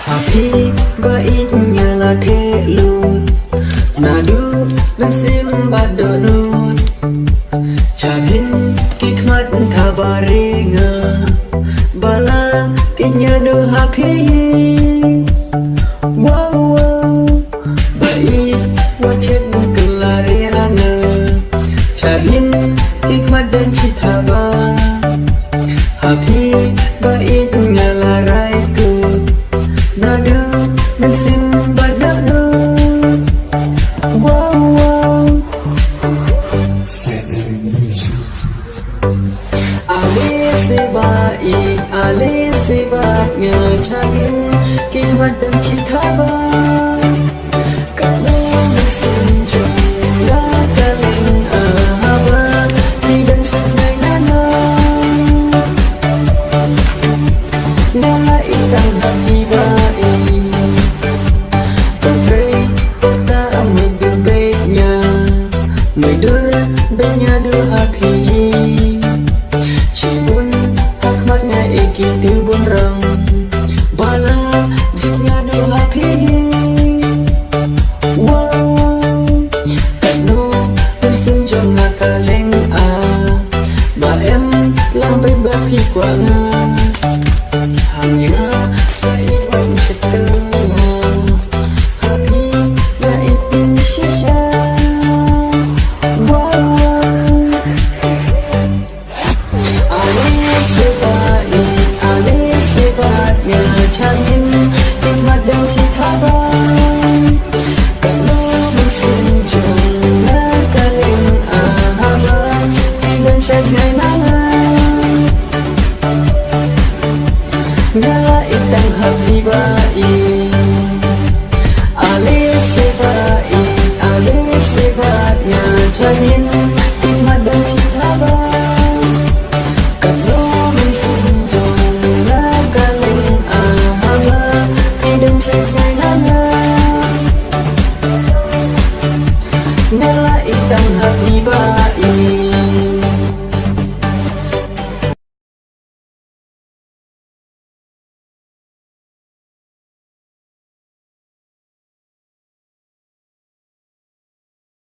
Happy baiknya lah kelut Nadu bensim badonut Cabin hikmat kabaringa Bala inya do happy Wow wow Baik wacet kelari hanga Cabin hikmat dan cita ba Happy baiknya lah raikut Nadu bensim badonut Wow wow Ali sebaiknya cabin hikmat dan cita ba Kalau bersenjung lah kaling ahaba Tidak sajai nana Nala itang hati baik Putri kota amudur baiknya Mudur baiknya du happy Cibun hakmatnya iki tibun rang Bala jiknya du happy Wow Kanu bersenjong ngakaleng Baem lambai bapi kuanga Hanya baik setengah Happy baik sisa Wow Ali sebaiknya cabin hikmat dan cita ba Kalau bersenjung ngakaleng ahaba Tidak sajai nanga